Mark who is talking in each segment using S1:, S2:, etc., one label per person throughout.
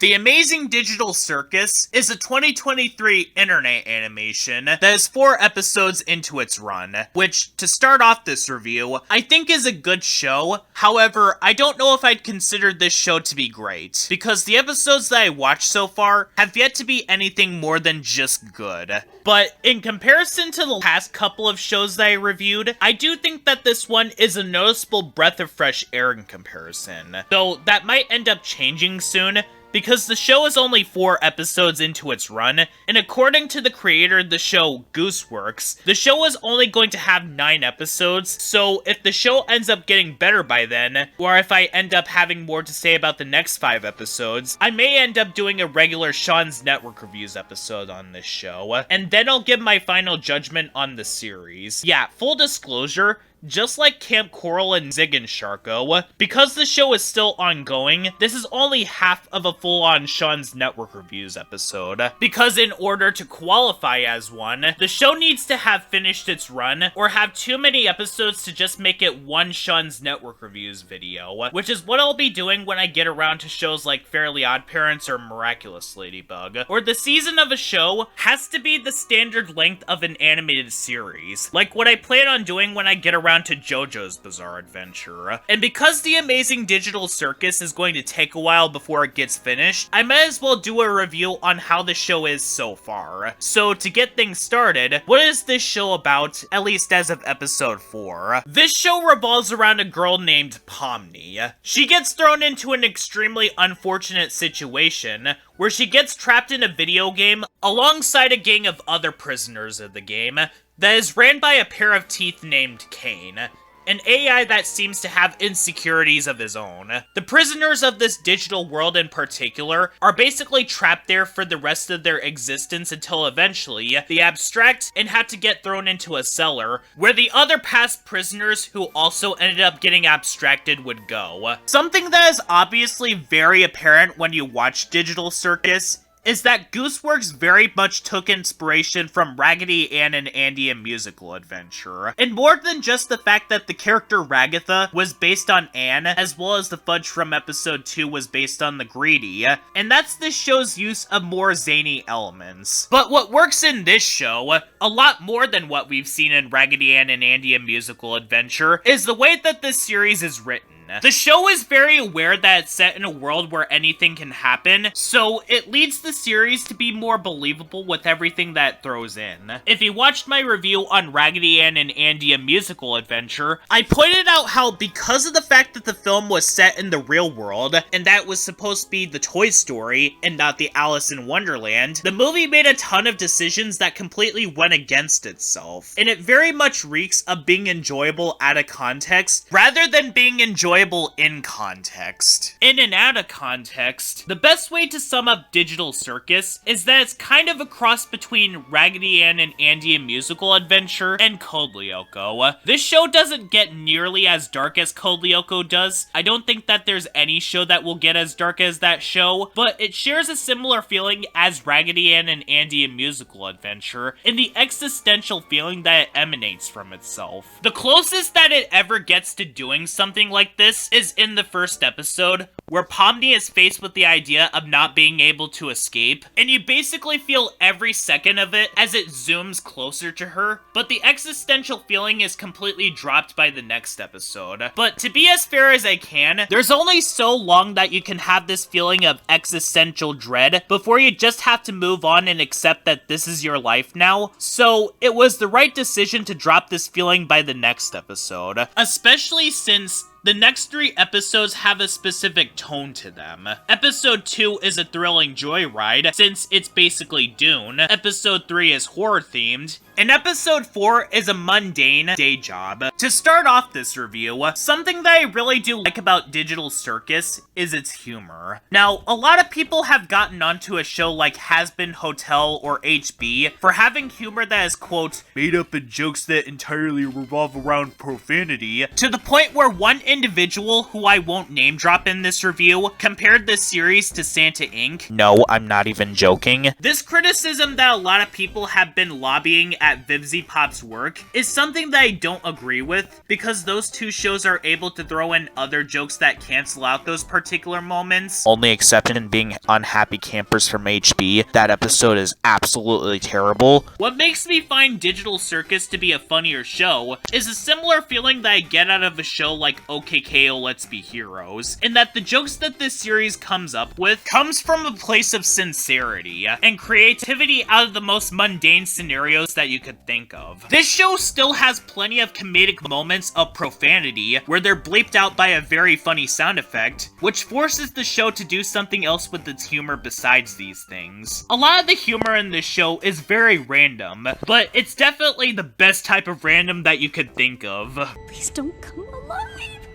S1: The Amazing Digital Circus is a 2023 internet animation that is 4 episodes into its run, which, to start off this review, I think is a good show. However, I don't know if I'd consider this show to be great, because the episodes that I watched so far have yet to be anything more than just good. But in comparison to the past couple of shows that I reviewed, I do think that this one is a noticeable breath of fresh air in comparison, though that might end up changing soon, because the show is only 4 episodes into its run, and according to the creator of the show, Gooseworks, the show is only going to have 9 episodes, so if the show ends up getting better by then, or if I end up having more to say about the next 5 episodes, I may end up doing a regular Sean's Network Reviews episode on this show, and then I'll give my final judgment on the series. Yeah, full disclosure, just like Camp Coral and Zig and Sharko, because the show is still ongoing, this is only half of a full-on Sean's Network Reviews episode. Because in order to qualify as one, the show needs to have finished its run, or have too many episodes to just make it one Sean's Network Reviews video, which is what I'll be doing when I get around to shows like Fairly OddParents or Miraculous Ladybug. Or the season of a show has to be the standard length of an animated series, like what I plan on doing when I get around to JoJo's Bizarre Adventure. And because The Amazing Digital Circus is going to take a while before it gets finished, I might as well do a review on how the show is so far. So to get things started, what is this show about, at least as of episode 4? This show revolves around a girl named Pomni. She gets thrown into an extremely unfortunate situation where she gets trapped in a video game alongside a gang of other prisoners of the game that is ran by a pair of teeth named Kane, an AI that seems to have insecurities of his own. The prisoners of this digital world in particular are basically trapped there for the rest of their existence until eventually they abstract and have to get thrown into a cellar where the other past prisoners who also ended up getting abstracted would go. Something that is obviously very apparent when you watch Digital Circus is that Gooseworks very much took inspiration from Raggedy Ann and Andy: A Musical Adventure. And more than just the fact that the character Ragatha was based on Anne, as well as the fudge from episode 2 was based on the Greedy, and that's this show's use of more zany elements. But what works in this show, a lot more than what we've seen in Raggedy Ann and Andy: A Musical Adventure, is the way that this series is written. The show is very aware that it's set in a world where anything can happen, so it leads the series to be more believable with everything that it throws in. If you watched my review on Raggedy Ann and Andy: A Musical Adventure, I pointed out how because of the fact that the film was set in the real world, and that was supposed to be the Toy Story and not the Alice in Wonderland, the movie made a ton of decisions that completely went against itself. And it very much reeks of being enjoyable out of context, rather than being enjoyable in context. In and out of context, the best way to sum up Digital Circus is that it's kind of a cross between Raggedy Ann and Andy: A Musical Adventure and Code Lyoko. This show doesn't get nearly as dark as Code Lyoko does. I don't think that there's any show that will get as dark as that show, but it shares a similar feeling as Raggedy Ann and Andy: A Musical Adventure in the existential feeling that it emanates from itself. The closest that it ever gets to doing something like this is in the first episode, where Pomni is faced with the idea of not being able to escape, and you basically feel every second of it as it zooms closer to her, but the existential feeling is completely dropped by the next episode. But to be as fair as I can, there's only so long that you can have this feeling of existential dread before you just have to move on and accept that this is your life now, so it was the right decision to drop this feeling by the next episode, especially since the next 3 episodes have a specific tone to them. Episode 2 is a thrilling joyride, since it's basically Dune. Episode 3 is horror-themed, and episode 4 is a mundane day job. To start off this review, something that I really do like about Digital Circus is its humor. Now, a lot of people have gotten onto a show like Has-Been Hotel or HB for having humor that is, quote, made up in jokes that entirely revolve around profanity, to the point where one individual, who I won't name drop in this review, compared this series to Santa Inc. No, I'm not even joking. This criticism that a lot of people have been lobbying at Vivzy Pop's work is something that I don't agree with, because those two shows are able to throw in other jokes that cancel out those particular moments.
S2: Only exception being Unhappy Campers from HB. That episode is absolutely terrible.
S1: What makes me find Digital Circus to be a funnier show is a similar feeling that I get out of a show like OKKO Let's Be Heroes, in that the jokes that this series comes up with comes from a place of sincerity and creativity out of the most mundane scenarios that you could think of. This show still has plenty of comedic moments of profanity where they're bleeped out by a very funny sound effect, which forces the show to do something else with its humor besides these things. A lot of the humor in this show is very random, but it's definitely the best type of random that you could think of.
S3: Please don't come alive.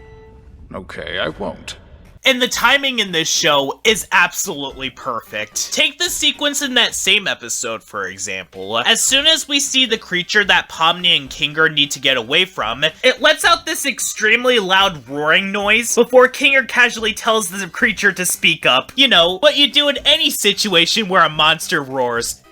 S4: Okay, I won't.
S1: And the timing in this show is absolutely perfect. Take the sequence in that same episode, for example. As soon as we see the creature that Pomni and Kinger need to get away from, it lets out this extremely loud roaring noise before Kinger casually tells the creature to speak up. You know, what you do in any situation where a monster roars.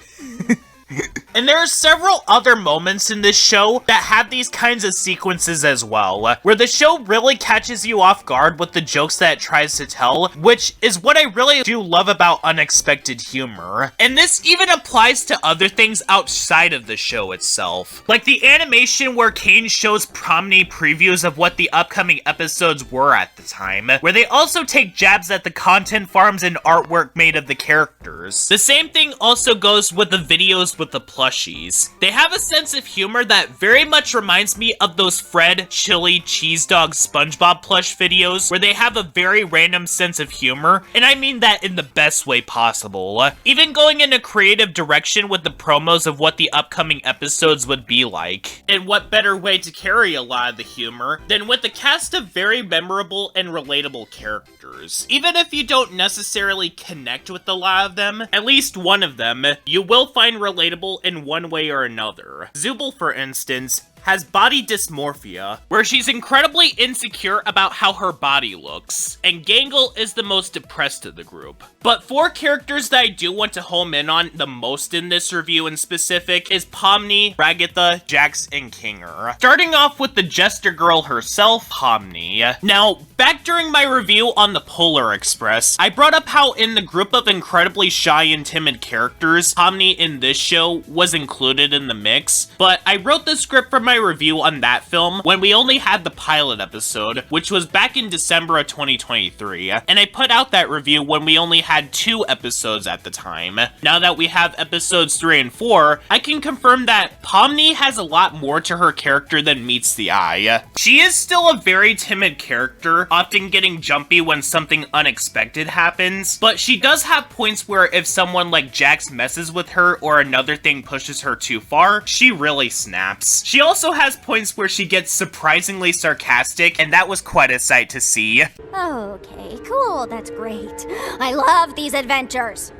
S1: And there are several other moments in this show that have these kinds of sequences as well, where the show really catches you off guard with the jokes that it tries to tell, which is what I really do love about unexpected humor. And this even applies to other things outside of the show itself. Like the animation where Kane shows Pomni previews of what the upcoming episodes were at the time, where they also take jabs at the content farms and artwork made of the characters. The same thing also goes with the videos with the plushies. They have a sense of humor that very much reminds me of those Fred, Chili, Cheese Dog, SpongeBob plush videos where they have a very random sense of humor, and I mean that in the best way possible. Even going in a creative direction with the promos of what the upcoming episodes would be like. And what better way to carry a lot of the humor than with a cast of very memorable and relatable characters. Even if you don't necessarily connect with a lot of them, at least one of them, you will find relatable in one way or another. Zooble, for instance, has body dysmorphia, where she's incredibly insecure about how her body looks, and Gangle is the most depressed of the group. But four characters that I do want to home in on the most in this review in specific is Pomni, Ragatha, Jax, and Kinger. Starting off with the Jester Girl herself, Pomni. Now, back during my review on the Polar Express, I brought up how in the group of incredibly shy and timid characters, Pomni in this show was included in the mix, but I wrote the script for my review on that film when we only had the pilot episode, which was back in December of 2023, and I put out that review when we only had 2 episodes at the time. Now that we have episodes 3 and 4, I can confirm that Pomni has a lot more to her character than meets the eye. She is still a very timid character, often getting jumpy when something unexpected happens, but she does have points where if someone like Jax messes with her or another thing pushes her too far, she really snaps. She also has points where she gets surprisingly sarcastic, and that was quite a sight to see.
S3: Okay, cool, that's great. I love these adventures.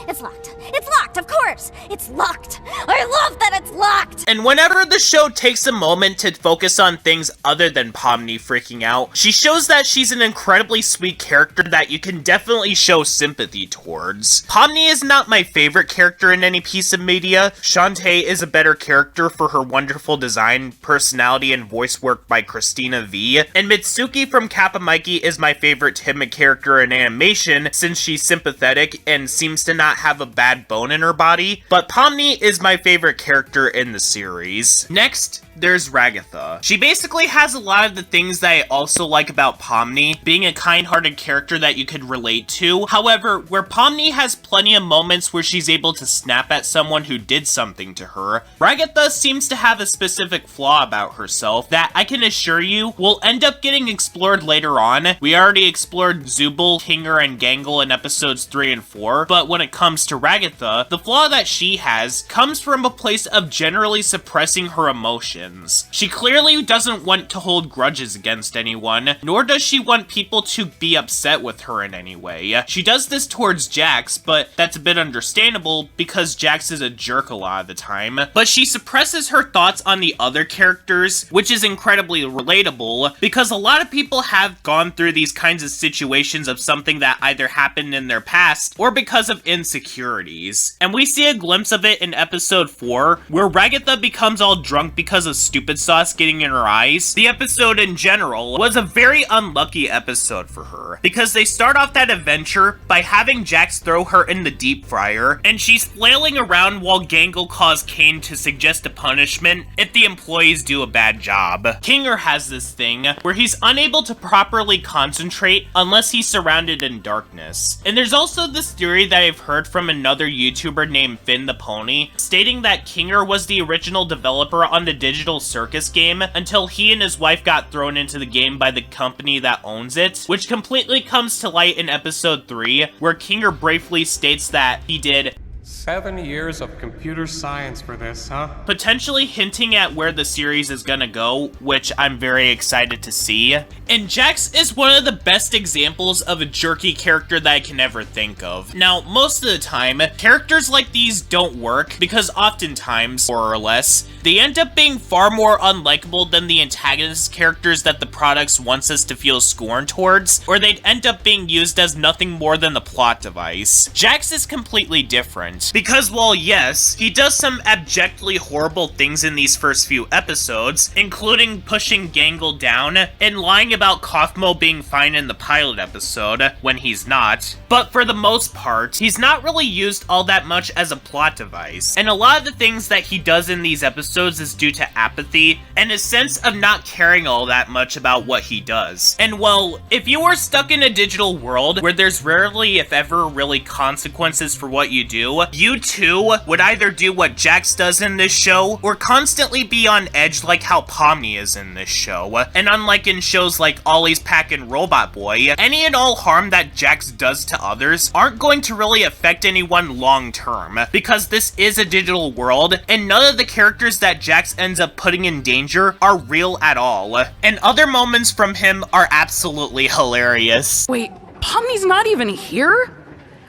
S3: It's locked. It's locked, of course! It's locked! I love that it's locked!
S1: And whenever the show takes a moment to focus on things other than Pomni freaking out, she shows that she's an incredibly sweet character that you can definitely show sympathy towards. Pomni is not my favorite character in any piece of media. Shantae is a better character for her wonderful design, personality, and voice work by Christina V. And Mitsuki from Kappa Mikey is my favorite timid character in animation since she's sympathetic and seems to not have a bad bone in her body, but Pomni is my favorite character in the series. Next, there's Ragatha. She basically has a lot of the things that I also like about Pomni, being a kind-hearted character that you could relate to. However, where Pomni has plenty of moments where she's able to snap at someone who did something to her, Ragatha seems to have a specific flaw about herself that I can assure you will end up getting explored later on. We already explored Zooble, Kinger, and Gangle in episodes 3 and 4, but when it comes to Ragatha, the flaw that she has comes from a place of generally suppressing her emotions. actions. She clearly doesn't want to hold grudges against anyone, nor does she want people to be upset with her in any way. She does this towards Jax, but that's a bit understandable because Jax is a jerk a lot of the time. But she suppresses her thoughts on the other characters, which is incredibly relatable because a lot of people have gone through these kinds of situations of something that either happened in their past or because of insecurities. And we see a glimpse of it in episode 4, where Ragatha becomes all drunk because of stupid sauce getting in her eyes. The episode in general was a very unlucky episode for her, because they start off that adventure by having Jax throw her in the deep fryer, and she's flailing around while Gangle calls Kane to suggest a punishment if the employees do a bad job. Kinger has this thing where he's unable to properly concentrate unless he's surrounded in darkness. And there's also this theory that I've heard from another YouTuber named Finn the Pony, stating that Kinger was the original developer on the Digital Circus game until he and his wife got thrown into the game by the company that owns it, which completely comes to light in episode 3, where Kinger briefly states that he did
S5: 7 years of computer science for this, huh?
S1: potentially hinting at where the series is gonna go, which I'm very excited to see. And Jax is one of the best examples of a jerky character that I can ever think of. Now, most of the time, characters like these don't work because oftentimes, more or less, they end up being far more unlikable than the antagonist characters that the products wants us to feel scorn towards, or they'd end up being used as nothing more than the plot device. Jax is completely different. Because while yes, he does some abjectly horrible things in these first few episodes, including pushing Gangle down and lying about Kaufmo being fine in the pilot episode, when he's not, but for the most part, he's not really used all that much as a plot device, and a lot of the things that he does in these episodes is due to apathy and a sense of not caring all that much about what he does. And well, if you are stuck in a digital world where there's rarely, if ever, really consequences for what you do, you too would either do what Jax does in this show, or constantly be on edge like how Pomni is in this show. And unlike in shows like Ollie's Pack and Robot Boy, any and all harm that Jax does to others aren't going to really affect anyone long term, because this is a digital world, and none of the characters that Jax ends up putting in danger are real at all. And other moments from him are absolutely hilarious.
S6: Wait, Pomni's not even here?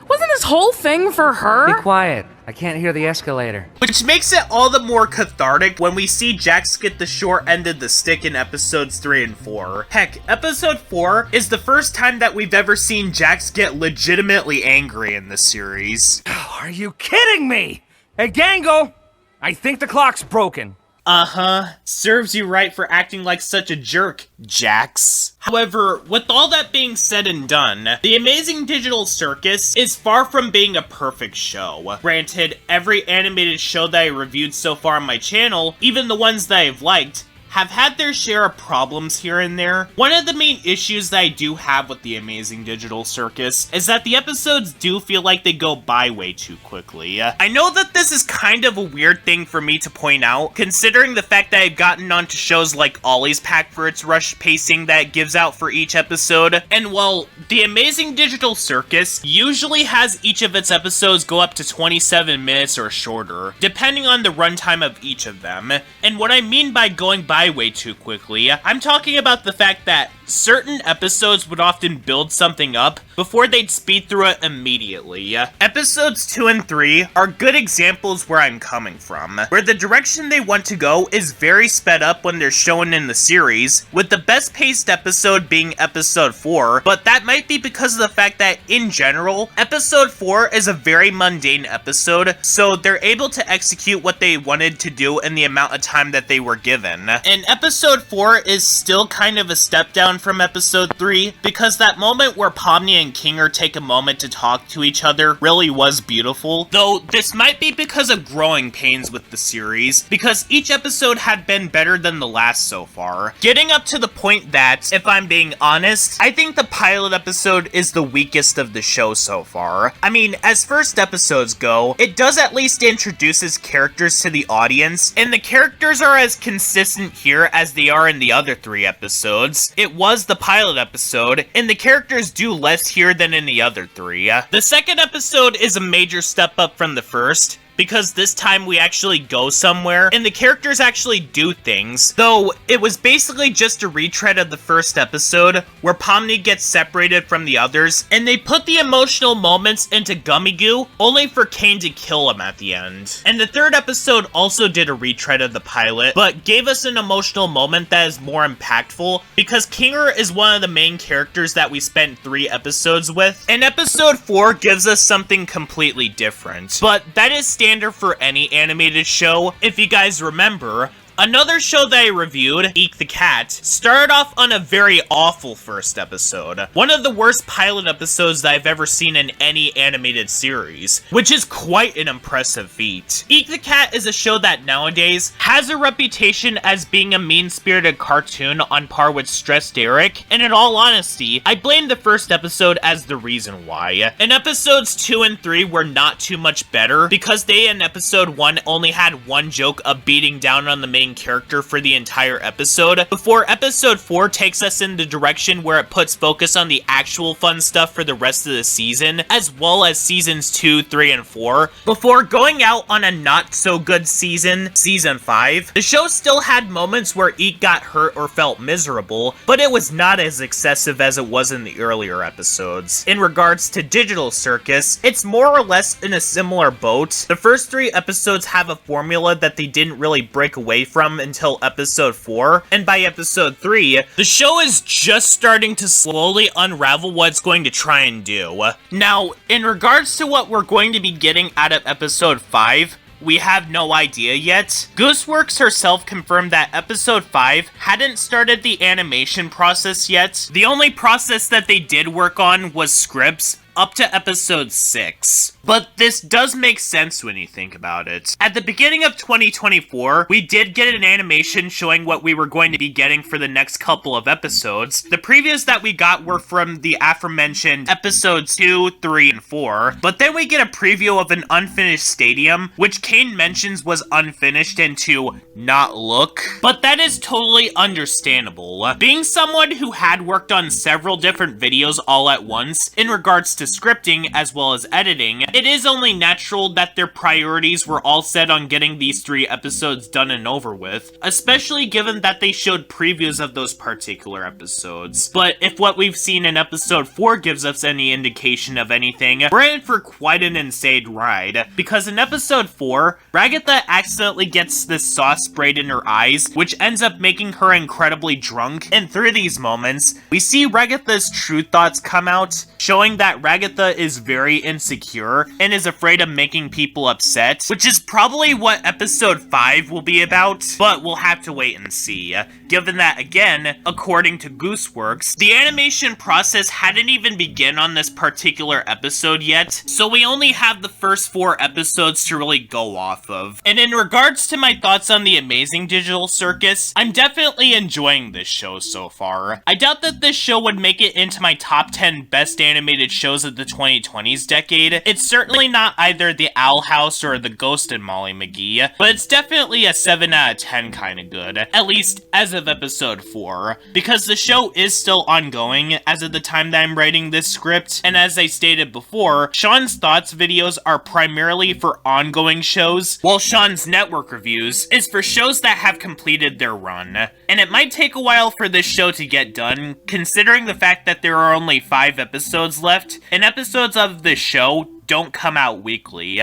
S6: Wasn't this whole thing for her?
S7: Be quiet. I can't hear the escalator.
S1: Which makes it all the more cathartic when we see Jax get the short end of the stick in episodes 3 and 4. Heck, episode 4 is the first time that we've ever seen Jax get legitimately angry in this series.
S7: Are you kidding me? Hey, Gangle! I think the clock's broken.
S1: Uh-huh. Serves you right for acting like such a jerk, Jax. However, with all that being said and done, The Amazing Digital Circus is far from being a perfect show. Granted, every animated show that I reviewed so far on my channel, even the ones that I've liked, have had their share of problems here and there. One of the main issues that I do have with The Amazing Digital Circus is that the episodes do feel like they go by way too quickly. I know that this is kind of a weird thing for me to point out, considering the fact that I've gotten onto shows like Ollie's Pack for its rush pacing that it gives out for each episode, and well, The Amazing Digital Circus usually has each of its episodes go up to 27 minutes or shorter, depending on the runtime of each of them. And what I mean by going by way too quickly, I'm talking about the fact that certain episodes would often build something up before they'd speed through it immediately. Episodes 2 and 3 are good examples where I'm coming from, where the direction they want to go is very sped up when they're shown in the series, with the best paced episode being episode 4, but that might be because of the fact that, in general, episode 4 is a very mundane episode, so they're able to execute what they wanted to do in the amount of time that they were given. And episode 4 is still kind of a step down from episode 3, because that moment where Pomni and Kinger take a moment to talk to each other really was beautiful. Though this might be because of growing pains with the series, because each episode had been better than the last so far. Getting up to the point that, if I'm being honest, I think the pilot episode is the weakest of the show so far. I mean, as first episodes go, it does at least introduces characters to the audience, and the characters are as consistent here as they are in the other 3 episodes. It was the pilot episode, and the characters do less here than in the other 3. The second episode is a major step up from the first, because this time we actually go somewhere, and the characters actually do things, though it was basically just a retread of the first episode, where Pomni gets separated from the others, and they put the emotional moments into Gummy Goo, only for Kane to kill him at the end. And the third episode also did a retread of the pilot, but gave us an emotional moment that is more impactful, because Kinger is one of the main characters that we spent 3 episodes with, and episode 4 gives us something completely different. But that is standard for any animated show. If you guys remember, another show that I reviewed, Eek the Cat, started off on a very awful first episode. One of the worst pilot episodes that I've ever seen in any animated series, which is quite an impressive feat. Eek the Cat is a show that nowadays has a reputation as being a mean-spirited cartoon on par with Stressed Eric, and in all honesty, I blame the first episode as the reason why. And episodes 2 and 3 were not too much better, because they in episode 1 only had one joke of beating down on the main character for the entire episode, before episode 4 takes us in the direction where it puts focus on the actual fun stuff for the rest of the season, as well as seasons 2, 3, and 4, before going out on a not so good season, season 5. The show still had moments where Eek got hurt or felt miserable, but it was not as excessive as it was in the earlier episodes. In regards to Digital Circus, it's more or less in a similar boat. The first 3 episodes have a formula that they didn't really break away from until episode 4, and by episode 3, the show is just starting to slowly unravel what it's going to try and do. Now, in regards to what we're going to be getting out of episode 5, we have no idea yet. Gooseworks herself confirmed that episode 5 hadn't started the animation process yet. The only process that they did work on was scripts, up to episode 6. But this does make sense when you think about it. At the beginning of 2024, we did get an animation showing what we were going to be getting for the next couple of episodes. The previews that we got were from the aforementioned episodes 2, 3, and 4, but then we get a preview of an unfinished stadium, which Kane mentions was unfinished and to not look. But that is totally understandable. Being someone who had worked on several different videos all at once, in regards to scripting as well as editing, it is only natural that their priorities were all set on getting these 3 episodes done and over with, especially given that they showed previews of those particular episodes. But if what we've seen in episode 4 gives us any indication of anything, we're in for quite an insane ride, because in episode 4, Ragatha accidentally gets this sauce sprayed in her eyes, which ends up making her incredibly drunk, and through these moments, we see Ragatha's true thoughts come out, showing that Ragatha is very insecure and is afraid of making people upset, which is probably what episode 5 will be about, but we'll have to wait and see. Given that, again, according to Gooseworks, the animation process hadn't even begun on this particular episode yet, so we only have the first 4 episodes to really go off of. And in regards to my thoughts on the amazing Digital Circus, I'm definitely enjoying this show so far. I doubt that this show would make it into my top 10 best animated shows of the 2020s decade. It's certainly not either the Owl House or the Ghost and Molly McGee, but it's definitely a 7 out of 10 kind of good, at least as of episode 4, because the show is still ongoing as of the time that I'm writing this script, and as I stated before, Sean's Thoughts videos are primarily for ongoing shows, while Sean's Network Reviews is for shows that have completed their run. And it might take a while for this show to get done, considering the fact that there are only 5 episodes left, and episodes of this show don't come out weekly.